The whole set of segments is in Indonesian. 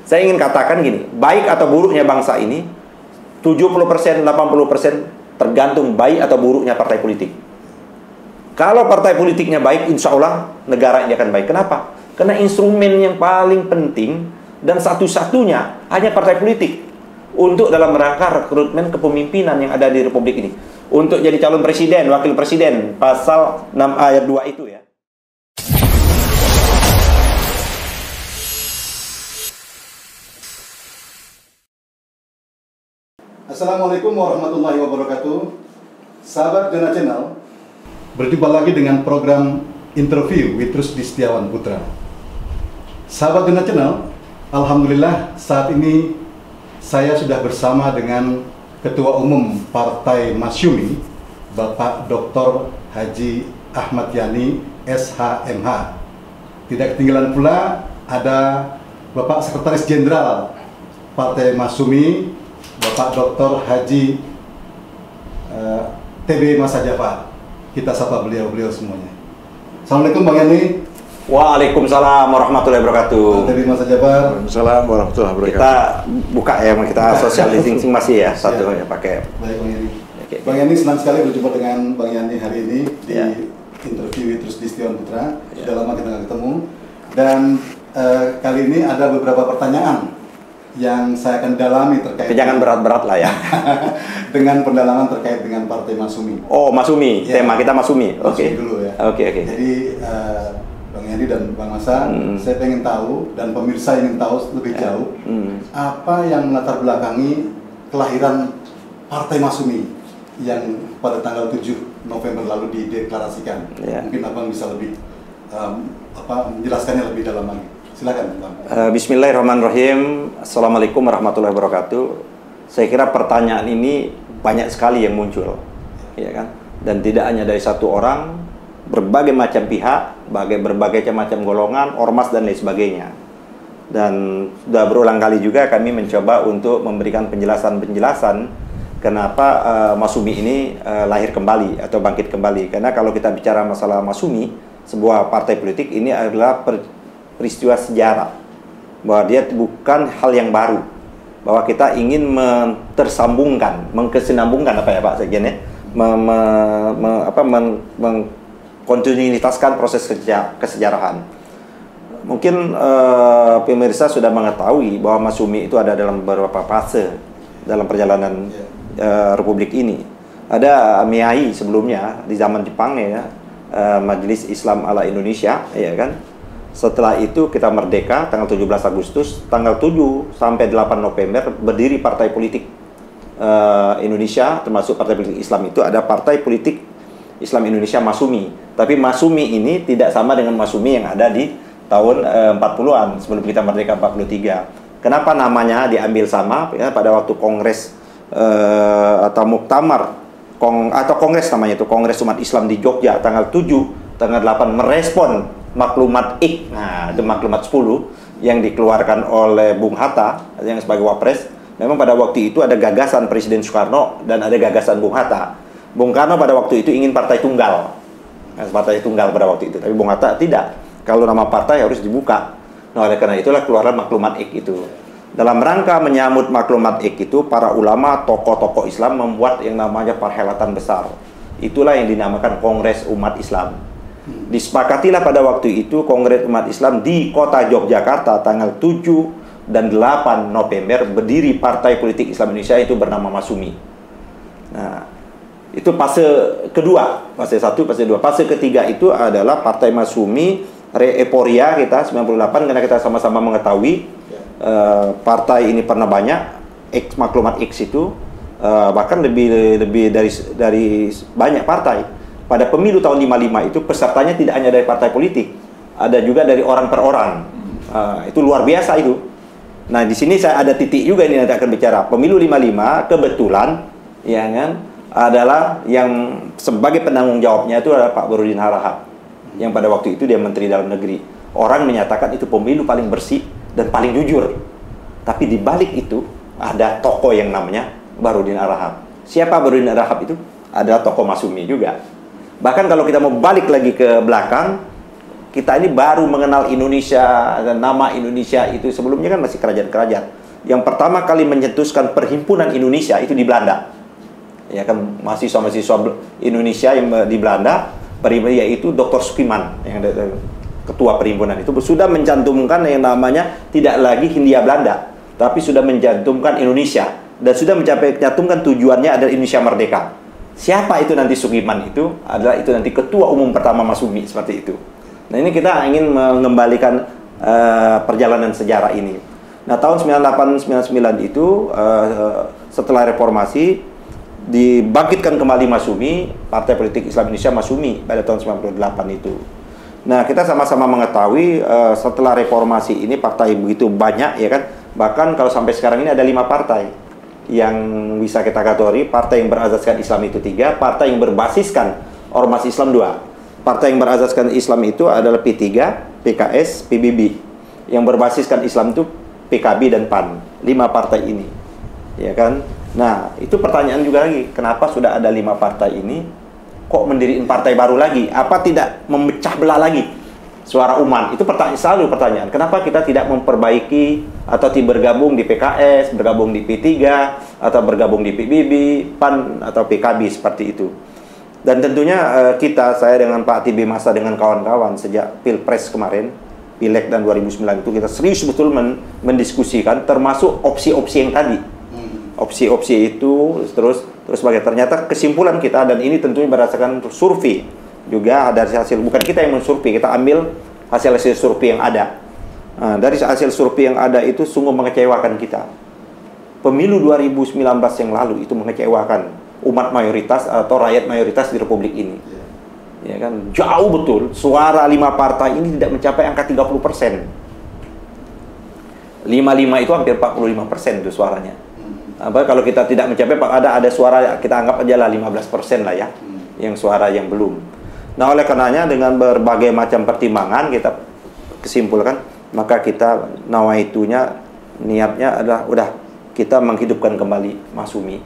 Saya ingin katakan gini, baik atau buruknya bangsa ini 70%, 80% tergantung baik atau buruknya partai politik. Kalau partai politiknya baik, insya Allah negara ini akan baik. Kenapa? Karena instrumen yang paling penting dan satu-satunya hanya partai politik untuk dalam rangka rekrutmen kepemimpinan yang ada di Republik ini. Untuk jadi calon presiden, wakil presiden, pasal 6 ayat 2 itu ya. Assalamualaikum warahmatullahi wabarakatuh. Sahabat Jona Channel, berjumpa lagi dengan program Interview with Rusdi Setiawan Putra. Sahabat Jona Channel, alhamdulillah saat ini saya sudah bersama dengan Ketua Umum Partai Masyumi, Bapak Dr. Haji Ahmad Yani, SHMH. Tidak ketinggalan pula ada Bapak Sekretaris Jenderal Partai Masyumi, Bapak Dr. Haji TB Masa Jafar. Kita sapa beliau semuanya. Assalamualaikum Bang Yani. Waalaikumsalam warahmatullahi wabarakatuh. TB Masa Jafar. Waalaikumsalam warahmatullahi wabarakatuh. Kita buka ya, kita social distancing masih ya, satu ya pakai. Baik Bang Yani. Oke. Bang Yani, senang sekali berjumpa dengan Bang Yani hari ini di Ya. Interview with Rusdi Setiawan Putra. Sudah lama kita nggak ketemu. Dan kali ini ada beberapa pertanyaan yang saya akan dalami terkait. Jangan berat-berat lah ya. Dengan pendalaman terkait dengan Partai Masyumi. Oh, Masyumi, Ya. tema kita Masyumi. Masyumi Oke. dulu ya. Oke. Jadi Bang Yani dan Bang Masa, saya pengen tahu dan pemirsa ingin tahu lebih jauh apa yang melatar belakangi kelahiran Partai Masyumi yang pada tanggal 7 November lalu dideklarasikan. Ya. Mungkin Abang bisa lebih menjelaskannya lebih dalam lagi. Silakan Bang. Bismillahirrahmanirrahim. Assalamualaikum warahmatullahi wabarakatuh. Saya kira pertanyaan ini banyak sekali yang muncul, ya kan? Dan tidak hanya dari satu orang, berbagai macam pihak, berbagai macam golongan, ormas dan lain sebagainya. Dan sudah berulang kali juga kami mencoba untuk memberikan penjelasan kenapa Masyumi ini lahir kembali atau bangkit kembali. Karena kalau kita bicara masalah Masyumi, sebuah partai politik, ini adalah peristiwa sejarah, bahwa dia bukan hal yang baru, bahwa kita ingin mengkesinambungkan apa ya Pak Sekjen ya, mengkontinuitaskan proses kesejarahan. Mungkin pemirsa sudah mengetahui bahwa Masyumi itu ada dalam beberapa fase dalam perjalanan Republik ini. Ada MIAI sebelumnya di zaman Jepang ya, Majelis Islam ala Indonesia, ya kan. Setelah itu kita merdeka tanggal 17 Agustus, tanggal 7 sampai 8 November berdiri partai politik Indonesia, termasuk partai politik Islam itu ada Partai Politik Islam Indonesia Masyumi. Tapi Masyumi ini tidak sama dengan Masyumi yang ada di tahun 40-an sebelum kita merdeka 43. Kenapa namanya diambil sama? Ya, pada waktu kongres atau muktamar atau kongres namanya itu, Kongres Umat Islam di Jogja tanggal 7, tanggal 8 merespon maklumat IK, nah itu maklumat 10 yang dikeluarkan oleh Bung Hatta yang sebagai wapres. Memang pada waktu itu ada gagasan Presiden Soekarno dan ada gagasan Bung Hatta. Bung Karno pada waktu itu ingin partai tunggal, partai tunggal pada waktu itu, tapi Bung Hatta tidak. Kalau nama partai harus dibuka. Nah, oleh karena itulah keluarlah maklumat IK itu. Dalam rangka menyambut maklumat IK itu, para ulama, tokoh-tokoh Islam membuat yang namanya perhelatan besar. Itulah yang dinamakan Kongres Umat Islam. Disepakatilah pada waktu itu Kongres Umat Islam di kota Yogyakarta tanggal 7 dan 8 November berdiri Partai Politik Islam Indonesia itu bernama Masyumi. Nah, itu fase kedua, fase 1, fase 2. Fase ketiga itu adalah Partai Masyumi Re-Eporia kita 98, karena kita sama-sama mengetahui partai ini pernah banyak maklumat X itu bahkan lebih dari banyak partai. Pada pemilu tahun 55 itu pesertanya tidak hanya dari partai politik, ada juga dari orang per orang. Itu luar biasa itu. Nah, di sini saya ada titik juga ini nanti akan bicara. Pemilu 55 kebetulan ya kan adalah yang sebagai penanggung jawabnya itu adalah Pak Burhanuddin Harahap. Yang pada waktu itu dia Menteri Dalam Negeri. Orang menyatakan itu pemilu paling bersih dan paling jujur. Tapi di balik itu ada tokoh yang namanya Burhanuddin Harahap. Siapa Burhanuddin Harahap itu? Adalah tokoh Masyumi juga. Bahkan kalau kita mau balik lagi ke belakang, Kita ini baru mengenal Indonesia, dan nama Indonesia itu sebelumnya kan masih kerajaan-kerajaan. Yang pertama kali mencetuskan perhimpunan Indonesia itu di Belanda. Ya kan, mahasiswa-mahasiswa Indonesia yang di Belanda, yaitu Dr. Sukiman yang ketua perhimpunan itu sudah mencantumkan yang namanya tidak lagi Hindia Belanda, tapi sudah mencantumkan Indonesia dan sudah mencantumkan tujuannya adalah Indonesia merdeka. Siapa itu nanti Sukiman itu? Adalah itu nanti ketua umum pertama Masyumi, seperti itu. Nah, ini kita ingin mengembalikan perjalanan sejarah ini. Nah, tahun 98-99 itu setelah reformasi dibangkitkan kembali Masyumi, Partai Politik Islam Indonesia Masyumi pada tahun 98 itu. Nah, kita sama-sama mengetahui setelah reformasi ini partai begitu banyak, ya kan? Bahkan kalau sampai sekarang ini ada 5 partai yang bisa kita kategori. Partai yang berazaskan Islam itu 3, partai yang berbasiskan Ormas Islam 2. Partai yang berazaskan Islam itu adalah P3, PKS, PBB. Yang berbasiskan Islam itu PKB dan PAN. 5 partai ini, ya kan? Nah, itu pertanyaan juga lagi. Kenapa sudah ada 5 partai ini, kok mendirikan partai baru lagi? Apa tidak memecah belah lagi suara umat? Itu selalu pertanyaan. Kenapa kita tidak memperbaiki atau bergabung di PKS, bergabung di P3, atau bergabung di PBB, PAN, atau PKB seperti itu? Dan tentunya saya dengan Pak Tibi Masa dengan kawan-kawan sejak Pilpres kemarin, Pileg dan 2009 itu kita serius betul mendiskusikan termasuk opsi-opsi yang tadi. Opsi-opsi itu terus bagaimana ternyata kesimpulan kita, dan ini tentunya berdasarkan survei juga dari hasil, bukan kita yang mensurvei, kita ambil hasil-hasil survei yang ada. Nah, dari hasil survei yang ada itu sungguh mengecewakan kita. Pemilu 2019 yang lalu itu mengecewakan umat mayoritas atau rakyat mayoritas di Republik ini. Ya kan, jauh betul suara 5 partai ini tidak mencapai angka 30%. 55 itu hampir 45% itu suaranya. Apa kalau kita tidak mencapai, ada suara kita anggap aja lah 15% lah ya, yang suara yang belum. Nah, oleh karenanya dengan berbagai macam pertimbangan kita kesimpulkan, maka kita nawaitunya, niatnya adalah udah kita menghidupkan kembali Masyumi.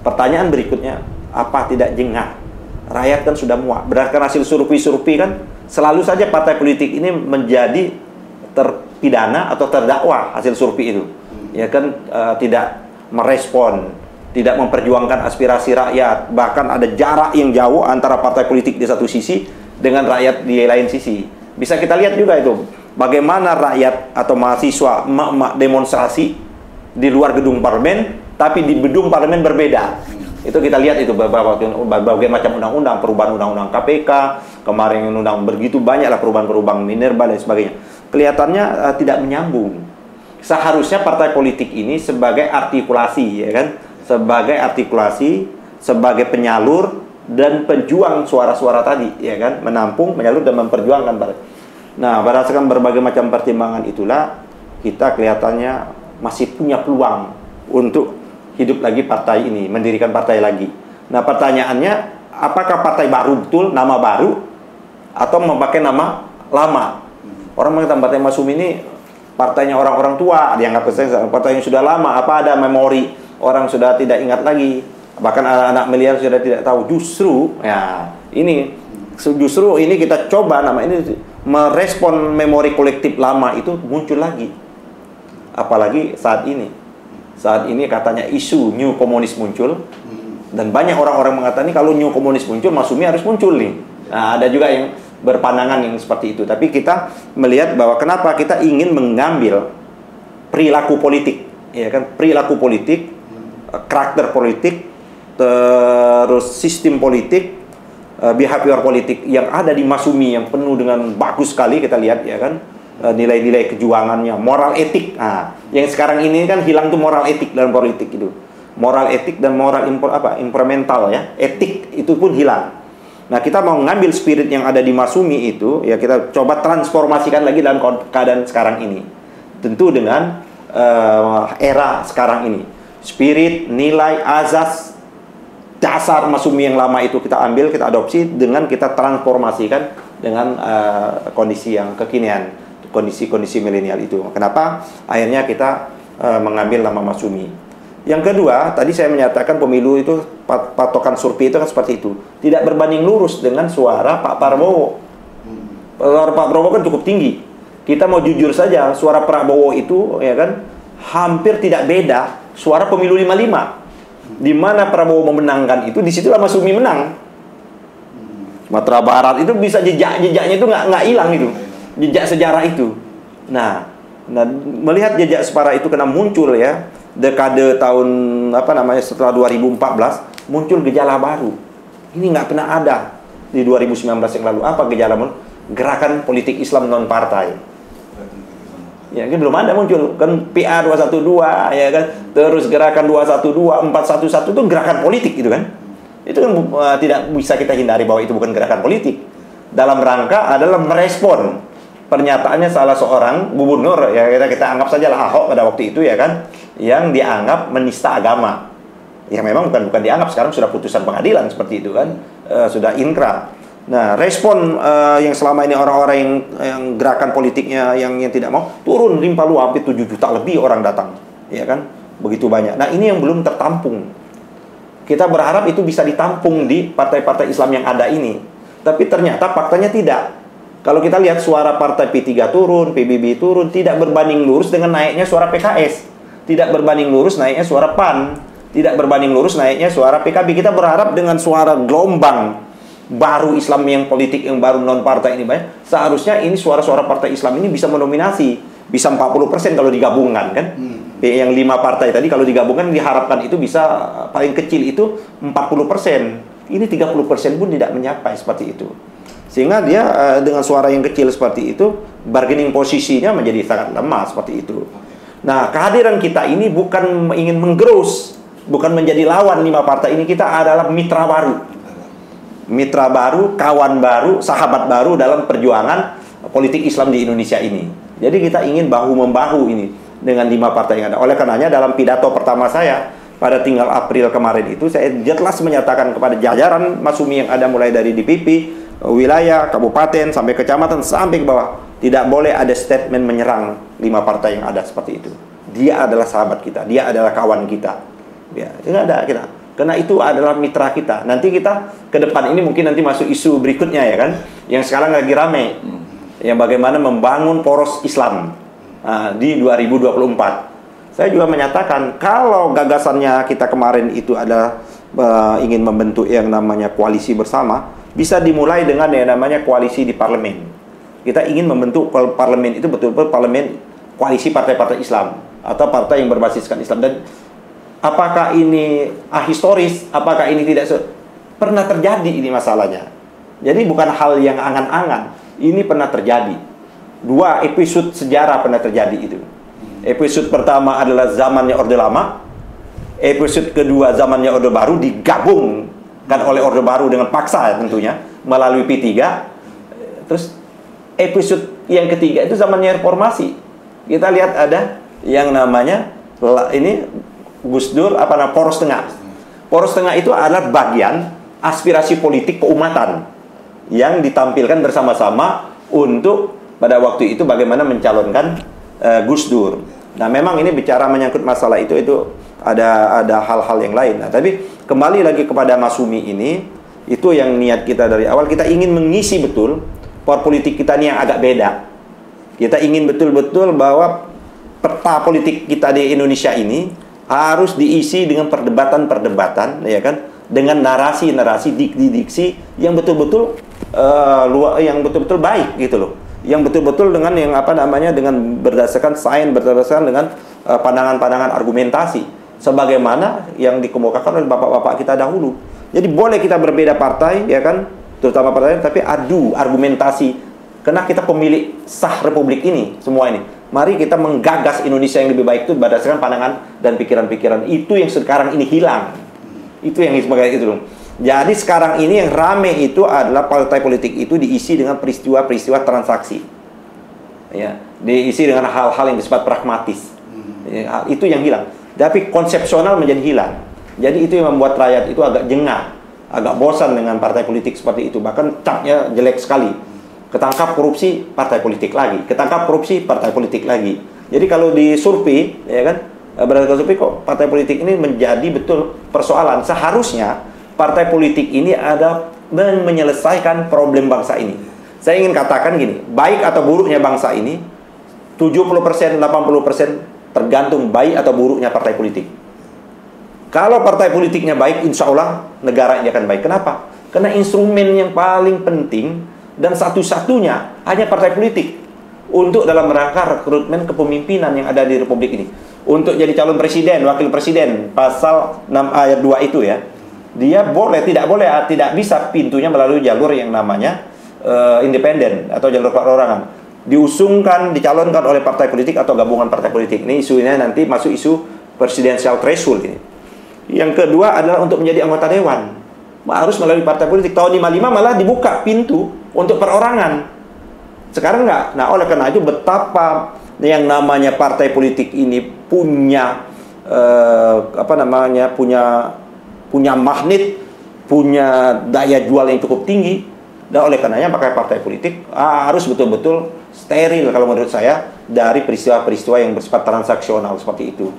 Pertanyaan berikutnya, apa tidak jengah? Rakyat kan sudah muak. Berdasarkan hasil survei-survei kan, selalu saja partai politik ini menjadi terpidana atau terdakwa hasil survei itu. Ya kan, tidak merespon, tidak memperjuangkan aspirasi rakyat. Bahkan ada jarak yang jauh antara partai politik di satu sisi dengan rakyat di lain sisi. Bisa kita lihat juga itu, bagaimana rakyat atau mahasiswa demonstrasi di luar gedung parlemen, tapi di gedung parlemen berbeda. Itu kita lihat itu berbagai macam undang-undang, perubahan undang-undang KPK, kemarin undang begitu banyak lah perubahan-perubahan Minerba dan sebagainya. Kelihatannya tidak menyambung. Seharusnya partai politik ini sebagai artikulasi, ya kan? Sebagai artikulasi, sebagai penyalur dan pejuang suara-suara tadi, ya kan? Menampung, menyalur dan memperjuangkan. Nah, berdasarkan berbagai macam pertimbangan itulah kita kelihatannya masih punya peluang untuk hidup lagi partai ini, mendirikan partai lagi. Nah, pertanyaannya, apakah partai baru betul, nama baru, atau memakai nama lama? Orang mengatakan Partai Masyumi ini partainya orang-orang tua, dianggap partai yang sudah lama, apa ada memori orang sudah tidak ingat lagi, bahkan anak-anak miliar sudah tidak tahu. Justru, ya ini kita coba nama ini merespon memori kolektif lama itu muncul lagi, apalagi saat ini katanya isu new komunis muncul, dan banyak orang-orang mengatakan kalau new komunis muncul, Masyumi harus muncul nih. Nah, ada juga yang berpandangan yang seperti itu. Tapi kita melihat bahwa kenapa kita ingin mengambil perilaku politik, ya kan, perilaku politik, karakter politik, terus sistem politik, behavior politik yang ada di Masyumi yang penuh dengan bagus sekali kita lihat, ya kan. Nilai-nilai kejuangannya, moral etik. Nah, yang sekarang ini kan hilang tuh moral etik dalam politik itu. Moral etik dan moral implemental ya. Etik itu pun hilang. Nah, kita mau ngambil spirit yang ada di Masyumi itu, ya kita coba transformasikan lagi dalam keadaan sekarang ini. Tentu dengan era sekarang ini. Spirit, nilai, azas, dasar Masyumi yang lama itu kita ambil, kita adopsi dengan kita transformasikan dengan kondisi yang kekinian. Kondisi milenial itu. Kenapa? Akhirnya kita mengambil nama Masyumi. Yang kedua, tadi saya menyatakan pemilu itu patokan survei itu kan seperti itu. Tidak berbanding lurus dengan suara Pak Prabowo. Suara Pak Prabowo kan cukup tinggi. Kita mau jujur saja, suara Prabowo itu ya kan hampir tidak beda suara pemilu 55. Di mana Prabowo memenangkan itu, disitulah Masyumi menang. Sumatera Barat itu bisa jejaknya itu nggak hilang itu, jejak sejarah itu. Nah, melihat jejak sejarah itu kena muncul ya, dekade tahun setelah 2014 muncul gejala baru. Ini nggak pernah ada di 2019 yang lalu. Apa gejala gerakan politik Islam non partai? Ya kan belum ada muncul kan PA 212 ya kan, terus gerakan 212, 411 itu gerakan politik gitu kan. Itu kan tidak bisa kita hindari bahwa itu bukan gerakan politik. Dalam rangka adalah merespon pernyataannya salah seorang gubernur ya, kita anggap saja lah Ahok pada waktu itu ya kan, yang dianggap menista agama. Ya memang bukan dianggap, sekarang sudah putusan pengadilan seperti itu kan, sudah inkrah. Nah, respon yang selama ini orang-orang yang gerakan politiknya yang tidak mau turun rimpa lu, hampir 7 juta lebih orang datang, ya kan, begitu banyak. Nah, ini yang belum tertampung. Kita berharap itu bisa ditampung di partai-partai Islam yang ada ini. Tapi ternyata faktanya tidak. Kalau kita lihat suara partai P3 turun, PBB turun, tidak berbanding lurus dengan naiknya suara PKS. Tidak berbanding lurus naiknya suara PAN. Tidak berbanding lurus naiknya suara PKB. Kita berharap dengan suara gelombang baru Islam yang politik yang baru non partai ini banyak, seharusnya ini suara-suara partai Islam ini bisa mendominasi, bisa 40% kalau digabungkan kan. Yang 5 partai tadi kalau digabungkan diharapkan itu bisa paling kecil itu 40%. Ini 30% pun tidak mencapai seperti itu. Sehingga dia dengan suara yang kecil seperti itu, bargaining posisinya menjadi sangat lemah seperti itu. Nah, kehadiran kita ini bukan ingin menggerus, bukan menjadi lawan 5 partai ini, kita adalah mitra baru. Mitra baru, kawan baru, sahabat baru dalam perjuangan politik Islam di Indonesia ini. Jadi kita ingin bahu-membahu ini dengan 5 partai yang ada. Oleh karenanya dalam pidato pertama saya pada tanggal April kemarin itu, saya jelas menyatakan kepada jajaran Masyumi yang ada mulai dari DPP, wilayah, kabupaten, sampai kecamatan, sampai ke bawah, tidak boleh ada statement menyerang 5 partai yang ada seperti itu. Dia adalah sahabat kita, dia adalah kawan kita. Ya, tidak ada kita. Karena itu adalah mitra kita. Nanti kita ke depan ini mungkin nanti masuk isu berikutnya ya kan, yang sekarang lagi rame, yang bagaimana membangun poros Islam di 2024. Saya juga menyatakan kalau gagasannya kita kemarin itu adalah ingin membentuk yang namanya koalisi bersama, bisa dimulai dengan yang namanya koalisi di parlemen. Kita ingin membentuk parlemen itu betul-betul parlemen koalisi partai-partai Islam atau partai yang berbasiskan Islam. Dan apakah ini ahistoris, apakah ini tidak pernah terjadi ini masalahnya. Jadi bukan hal yang angan-angan, ini pernah terjadi. 2 episode sejarah pernah terjadi itu. Episode pertama adalah zamannya Orde Lama. Episode kedua zamannya Orde Baru, digabungkan oleh Orde Baru dengan paksa tentunya melalui P3. Terus episode yang ketiga itu zamannya Reformasi. Kita lihat ada yang namanya ini Gus Dur Poros Tengah. Poros Tengah itu adalah bagian aspirasi politik keumatan yang ditampilkan bersama-sama untuk pada waktu itu bagaimana mencalonkan Gus Dur. Nah, memang ini bicara menyangkut masalah itu ada hal-hal yang lain. Nah, tapi kembali lagi kepada Masyumi ini, itu yang niat kita dari awal. Kita ingin mengisi betul power politik kita ini yang agak beda. Kita ingin betul-betul bahwa peta politik kita di Indonesia ini harus diisi dengan perdebatan-perdebatan, ya kan, dengan narasi-narasi, diksi-diksi yang betul-betul yang betul-betul baik gitu loh, yang betul-betul dengan yang dengan berdasarkan sains, berdasarkan dengan pandangan-pandangan argumentasi, sebagaimana yang dikemukakan oleh bapak-bapak kita dahulu. Jadi boleh kita berbeda partai, ya kan, terutama partai, tapi adu argumentasi, karena kita pemilik sah republik ini, semua ini. Mari kita menggagas Indonesia yang lebih baik itu berdasarkan pandangan dan pikiran-pikiran itu yang sekarang ini hilang. Itu yang sebagai itu loh. Jadi sekarang ini yang rame itu adalah partai politik itu diisi dengan peristiwa-peristiwa transaksi. Ya, diisi dengan hal-hal yang bersifat pragmatis. Ya, itu yang hilang. Tapi konsepsional menjadi hilang. Jadi itu yang membuat rakyat itu agak jengah, agak bosan dengan partai politik seperti itu. Bahkan capnya jelek sekali. Ketangkap korupsi, partai politik lagi. Ketangkap korupsi, partai politik lagi. Jadi kalau di survei, ya kan, berdasarkan survei kok partai politik ini menjadi betul persoalan. Seharusnya partai politik ini ada menyelesaikan problem bangsa ini. Saya ingin katakan gini, baik atau buruknya bangsa ini 70%, 80% tergantung baik atau buruknya partai politik. Kalau partai politiknya baik, insya Allah negara ini akan baik. Kenapa? Karena instrumen yang paling penting dan satu-satunya hanya partai politik untuk dalam rangka rekrutmen kepemimpinan yang ada di Republik ini. Untuk jadi calon presiden, wakil presiden, pasal 6 ayat 2 itu ya, dia tidak bisa pintunya melalui jalur yang namanya independen atau jalur perorangan. Diusungkan, dicalonkan oleh partai politik atau gabungan partai politik. Ini isunya nanti masuk isu presidensial threshold ini. Yang kedua adalah untuk menjadi anggota dewan, harus melalui partai politik. Tahun 55 malah dibuka pintu untuk perorangan. Sekarang enggak. Nah, oleh karena itu betapa yang namanya partai politik ini punya punya magnet, punya daya jual yang cukup tinggi. Dan oleh karenanya pakai partai politik harus betul-betul steril kalau menurut saya dari peristiwa-peristiwa yang bersifat transaksional seperti itu.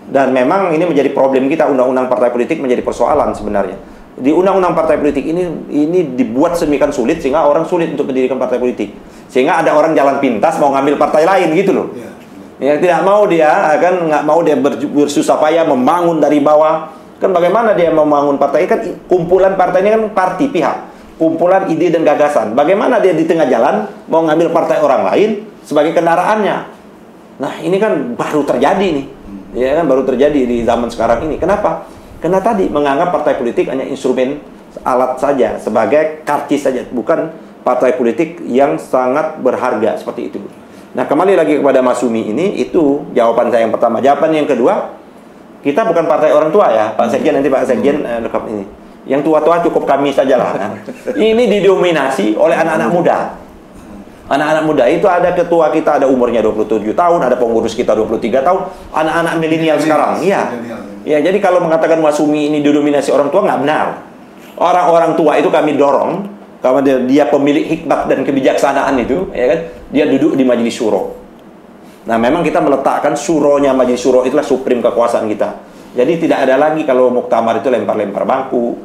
Dan memang ini menjadi problem kita, undang-undang partai politik menjadi persoalan sebenarnya. Di undang-undang partai politik ini dibuat sedemikian sulit sehingga orang sulit untuk mendirikan partai politik. Sehingga ada orang jalan pintas mau ngambil partai lain gitu loh. Ya, tidak mau dia, nggak mau dia bersusah payah membangun dari bawah. Kan bagaimana dia membangun partai? Kan kumpulan partai ini kan parti pihak, kumpulan ide dan gagasan. Bagaimana dia di tengah jalan mau ngambil partai orang lain sebagai kendaraannya? Nah, ini kan baru terjadi nih. Ya kan baru terjadi di zaman sekarang ini. Kenapa? Karena tadi menganggap partai politik hanya instrumen alat saja, sebagai karcis saja, bukan partai politik yang sangat berharga seperti itu. Nah, kembali lagi kepada Mas Sumi ini, itu jawaban saya yang pertama. Jawaban yang kedua, kita bukan partai orang tua ya, Pak Sekjen, nanti Pak Sekjen lengkap ini. Yang tua-tua cukup kami sajalah. Nah, ini didominasi oleh anak-anak muda. Anak-anak muda itu ada ketua kita, ada umurnya 27 tahun, ada pengurus kita 23 tahun, anak-anak milenial sekarang. Iya. Ya, jadi kalau mengatakan Mas Sumi ini didominasi orang tua, nggak benar. Orang-orang tua itu kami dorong, karena dia pemilik hikmat dan kebijaksanaan itu, ya kan? Dia duduk di majelis syuro. Nah, memang kita meletakkan syuronya, majelis syuro itulah supreme kekuasaan kita. Jadi tidak ada lagi kalau muktamar itu lempar-lempar bangku,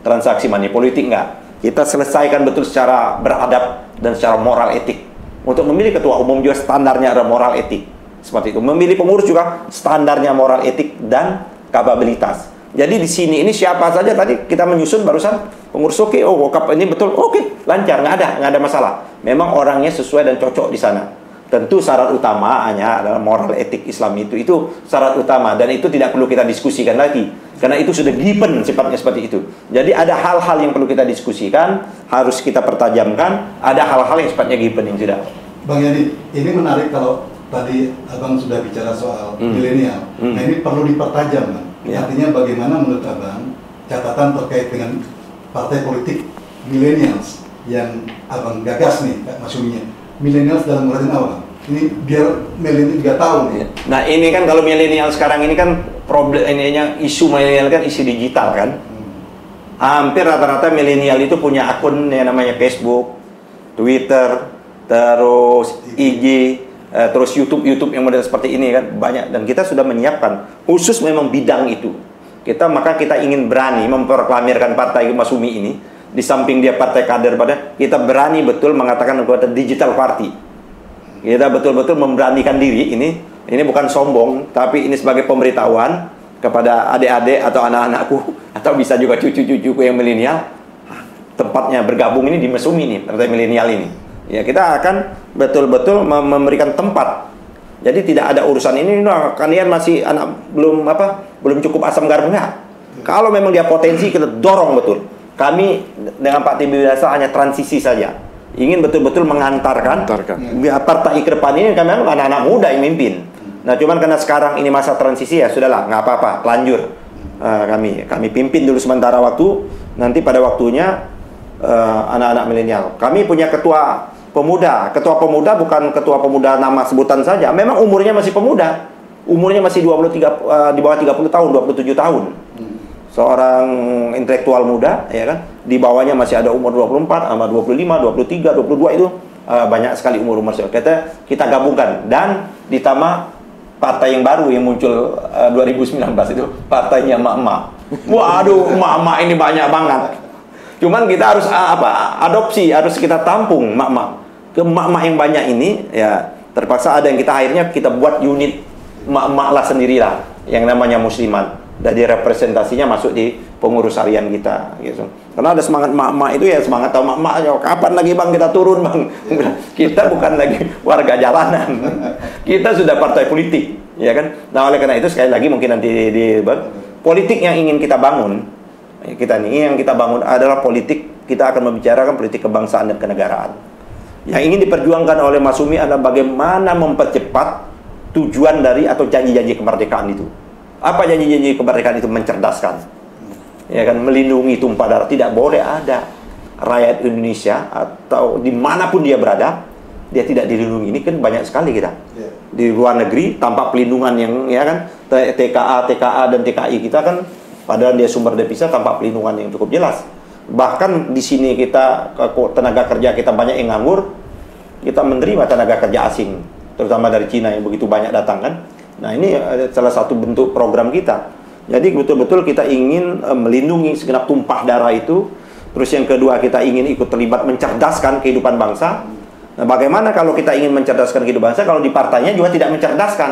transaksi money politik, enggak. Kita selesaikan betul secara beradab dan secara moral etik. Untuk memilih ketua umum juga standarnya ada moral etik. Seperti itu. Memilih pengurus juga standarnya moral etik dan kapabilitas. Jadi di sini ini siapa saja tadi kita menyusun barusan pengurus oke, oh ini betul, oke, lancar, nggak ada masalah. Memang orangnya sesuai dan cocok di sana. Tentu syarat utamanya adalah moral etik Islam itu syarat utama, dan itu tidak perlu kita diskusikan lagi karena itu sudah given sifatnya seperti itu. Jadi ada hal-hal yang perlu kita diskusikan, harus kita pertajamkan, ada hal-hal yang sifatnya given yang sudah. Bang Yani, ini menarik kalau tadi Abang sudah bicara soal milenial. Nah, ini perlu dipertajam, Bang. Ya. Artinya bagaimana menurut Abang catatan terkait dengan partai politik milenials yang Abang gagas nih, Mas Suminya. Milenials dalam artian apa? Ini biar milenial juga tahu nih. Nah, ini kan kalau milenial sekarang ini kan problem ininya, isu milenial kan isu digital kan. Hampir rata-rata milenial itu punya akun yang namanya Facebook, Twitter, terus IG, terus YouTube yang model seperti ini kan banyak, dan kita sudah menyiapkan khusus memang bidang itu. Maka kita ingin berani memproklamirkan partai Mas Sumi ini. Di samping dia partai kader kita berani betul mengatakan kepada digital party. Kita betul-betul memberanikan diri ini bukan sombong, tapi ini sebagai pemberitahuan kepada adik-adik atau anak-anakku atau bisa juga cucu-cucuku yang milenial, tempatnya bergabung ini di Mas Sumi nih, partai milenial ini. Ya, kita akan betul-betul memberikan tempat. Jadi tidak ada urusan ini kalian masih anak belum cukup asam garam, enggak. Kalau memang dia potensi, kita dorong betul. Kami dengan Pak Tibi Biasa hanya transisi saja. Ingin betul-betul mengantarkan partai ke depan ini, kami memang anak-anak muda yang mimpin. Nah, cuman karena sekarang ini masa transisi, ya sudahlah, nggak apa-apa, lanjut. Kami pimpin dulu sementara waktu, nanti pada waktunya anak-anak milenial. Kami punya ketua pemuda. Ketua pemuda bukan ketua pemuda nama sebutan saja. Memang umurnya masih pemuda. Umurnya masih 23 di bawah 30 tahun, 27 tahun. Seorang intelektual muda, ya kan? Di bawahnya masih ada umur 24, sama 25, 23, 22 itu banyak sekali umur-umur. Kita gabungkan dan ditambah partai yang baru yang muncul 2019 itu partainya emak-emak. Waduh, emak-emak ini banyak banget. Cuman kita harus adopsi, harus kita tampung mak-mak. Ke mak-mak yang banyak ini ya terpaksa ada yang akhirnya kita buat unit mak-mak lah sendirilah yang namanya muslimat. Jadi representasinya masuk di pengurus harian kita gitu. Karena ada semangat mak-mak itu ya, semangat tahu mak-mak, kapan lagi bang kita turun bang. Kita bukan lagi warga jalanan. Kita sudah partai politik, ya kan. Nah oleh karena itu sekali lagi mungkin nanti di politik yang ingin kita bangun, kita nih yang kita bangun adalah politik, kita akan membicarakan politik kebangsaan dan kenegaraan. Yang ingin diperjuangkan oleh Mas Sumi adalah bagaimana mempercepat tujuan dari atau janji-janji kemerdekaan itu. Apa janji-janji kemerdekaan itu? Mencerdaskan, ya kan, melindungi tumpah darah. Tidak boleh ada rakyat Indonesia atau dimanapun dia berada, dia tidak dilindungi. Ini kan banyak sekali kita di luar negeri tanpa pelindungan yang, ya kan, TKA dan TKI kita kan, padahal dia sumber devisa tanpa pelindungan yang cukup jelas. Bahkan di sini kita tenaga kerja kita banyak yang nganggur, kita menerima tenaga kerja asing, terutama dari Cina yang begitu banyak datang kan. Nah ini salah satu bentuk program kita. Jadi betul-betul kita ingin melindungi segenap tumpah darah itu. Terus yang kedua, kita ingin ikut terlibat mencerdaskan kehidupan bangsa. Nah bagaimana kalau kita ingin mencerdaskan kehidupan bangsa, kalau di partainya juga tidak mencerdaskan.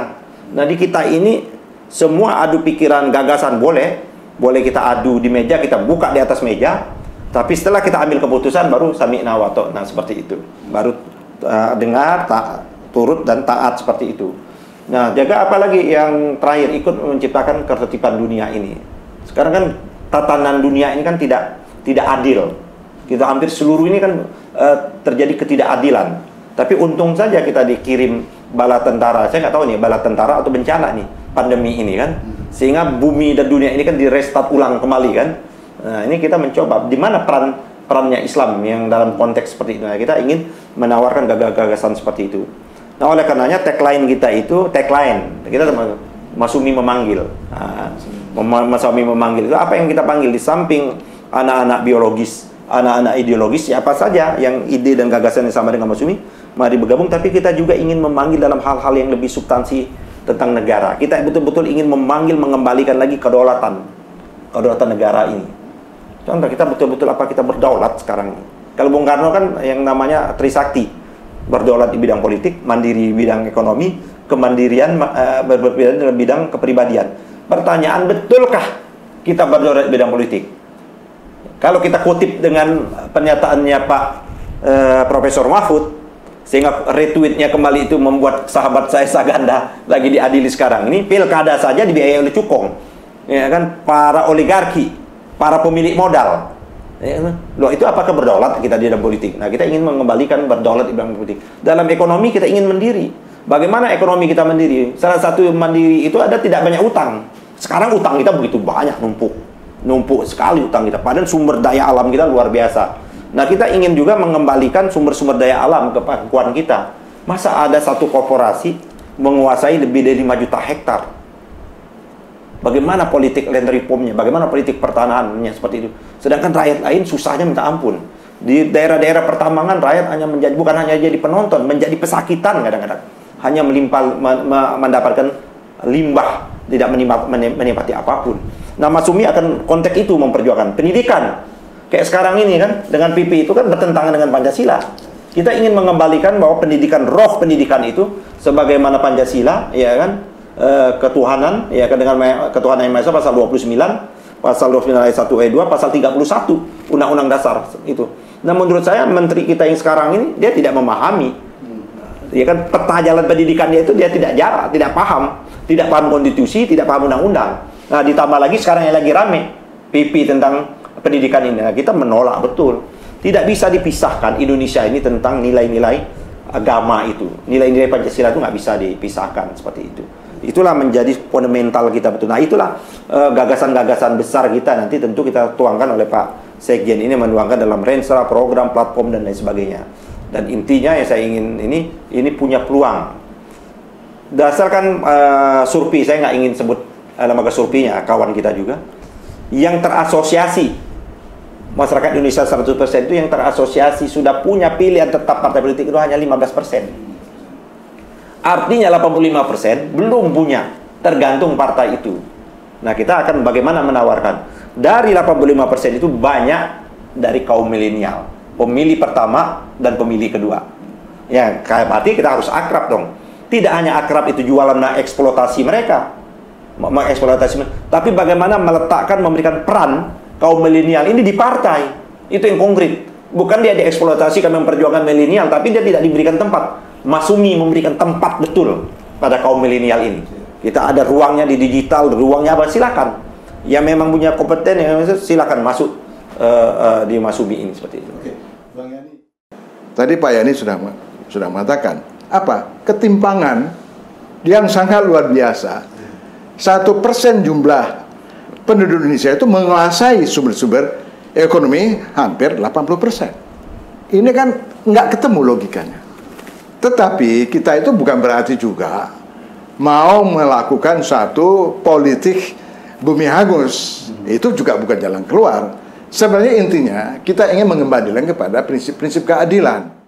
Nah di kita ini semua adu pikiran, gagasan boleh kita adu di meja, kita buka di atas meja. Tapi setelah kita ambil keputusan baru sami'na wa ta'na, seperti itu. Baru dengar, turut dan taat seperti itu. Nah, jaga apalagi yang terakhir, ikut menciptakan ketertiban dunia ini. Sekarang kan tatanan dunia ini kan tidak adil. Kita hampir seluruh ini kan terjadi ketidakadilan. Tapi untung saja kita dikirim bala tentara. Saya nggak tahu nih bala tentara atau bencana nih pandemi ini kan. Sehingga bumi dan dunia ini kan direstart ulang kembali kan. Nah, ini kita mencoba di mana perannya Islam yang dalam konteks seperti itu. Nah, kita ingin menawarkan gagasan seperti itu. Nah, oleh karenanya tagline kita itu kita Mas Sumi memanggil. Nah, Mas Sumi memanggil itu apa yang kita panggil di samping anak-anak biologis, anak-anak ideologis, siapa saja yang ide dan gagasan yang sama dengan Mas Sumi, mari bergabung. Tapi kita juga ingin memanggil dalam hal-hal yang lebih substansi tentang negara. Kita betul-betul ingin memanggil, mengembalikan lagi kedaulatan negara ini. Contoh kita betul-betul kita berdaulat sekarang. Kalau Bung Karno kan yang namanya Trisakti, berdaulat di bidang politik, mandiri di bidang ekonomi, kemandirian berbeda dalam bidang kepribadian. Pertanyaan, betulkah kita berdaulat di bidang politik? Kalau kita kutip dengan pernyataannya Pak Profesor Mahfud, sehingga retweetnya kembali itu membuat sahabat saya Saganda lagi diadili sekarang ini, pilkada saja dibiayai oleh cukong, ya kan, para oligarki, para pemilik modal. Loh, itu apakah berdaulat kita di dalam politik? Nah, kita ingin mengembalikan berdaulat di dalam politik. Dalam ekonomi kita ingin mandiri. Bagaimana ekonomi kita mandiri? Salah satu mandiri itu ada tidak banyak utang. Sekarang utang kita begitu banyak, numpuk sekali utang kita. Padahal sumber daya alam kita luar biasa. Nah, kita ingin juga mengembalikan sumber-sumber daya alam ke pangkuan kita. Masa ada satu korporasi menguasai lebih dari 5 juta hektar? Bagaimana politik land reformnya? Bagaimana politik pertanahannya seperti itu? Sedangkan rakyat lain susahnya minta ampun. Di daerah-daerah pertambangan rakyat hanya menjadi, bukan hanya jadi penonton, menjadi pesakitan kadang-kadang. Hanya mendapatkan limbah, tidak menikmati apapun. Nah, Mas Sumi akan konteks itu memperjuangkan pendidikan. Kayak sekarang ini kan, dengan PP itu kan bertentangan dengan Pancasila. Kita ingin mengembalikan bahwa pendidikan, roh pendidikan itu sebagaimana Pancasila, ya kan? Ketuhanan, ya kan, dengan ketuhanan yang Maha Esa pasal 29, pasal 29 ayat 1 ayat 2, pasal 31 Undang-Undang Dasar itu. Nah, menurut saya menteri kita yang sekarang ini dia tidak memahami. Ya kan, peta jalan pendidikan dia itu dia tidak paham konstitusi, tidak paham undang-undang. Nah, ditambah lagi sekarang yang lagi rame PP tentang pendidikan ini. Nah, kita menolak betul. Tidak bisa dipisahkan Indonesia ini tentang nilai-nilai agama itu. Nilai-nilai Pancasila itu nggak bisa dipisahkan seperti itu. Itulah menjadi fundamental kita betul. Nah, itulah gagasan-gagasan besar kita nanti tentu kita tuangkan oleh Pak Sekjen ini, menuangkan dalam Renstra, program, platform dan lain sebagainya. Dan intinya yang saya ingin ini punya peluang. Berdasarkan survei, saya nggak ingin sebut lembaga surveinya, kawan kita juga, yang terasosiasi masyarakat Indonesia 100% itu yang terasosiasi sudah punya pilihan tetap partai politik itu hanya 15%. Artinya 85% belum punya, tergantung partai itu. Nah, kita akan bagaimana menawarkan. Dari 85% itu banyak dari kaum milenial, pemilih pertama dan pemilih kedua. Ya, berarti kita harus akrab dong. Tidak hanya akrab itu jualan eksploitasi mereka, mengeksploitasi, tapi bagaimana meletakkan, memberikan peran kaum milenial ini di partai. Itu yang konkret. Bukan dia dieksploitasi karena memperjuangkan milenial, tapi dia tidak diberikan tempat. Masumi memberikan tempat betul pada kaum milenial ini. Kita ada ruangnya di digital, ruangnya apa, silakan. Yang memang punya kompeten, silakan masuk di Masumi ini seperti itu. Oke. Bang Yani. Tadi Pak Yani sudah mengatakan apa? Ketimpangan yang sangat luar biasa. 1% jumlah penduduk Indonesia itu menguasai sumber-sumber ekonomi hampir 80%. Ini kan nggak ketemu logikanya. Tetapi kita itu bukan berarti juga mau melakukan satu politik bumi hangus. Itu juga bukan jalan keluar. Sebenarnya intinya kita ingin mengembalikan kepada prinsip-prinsip keadilan.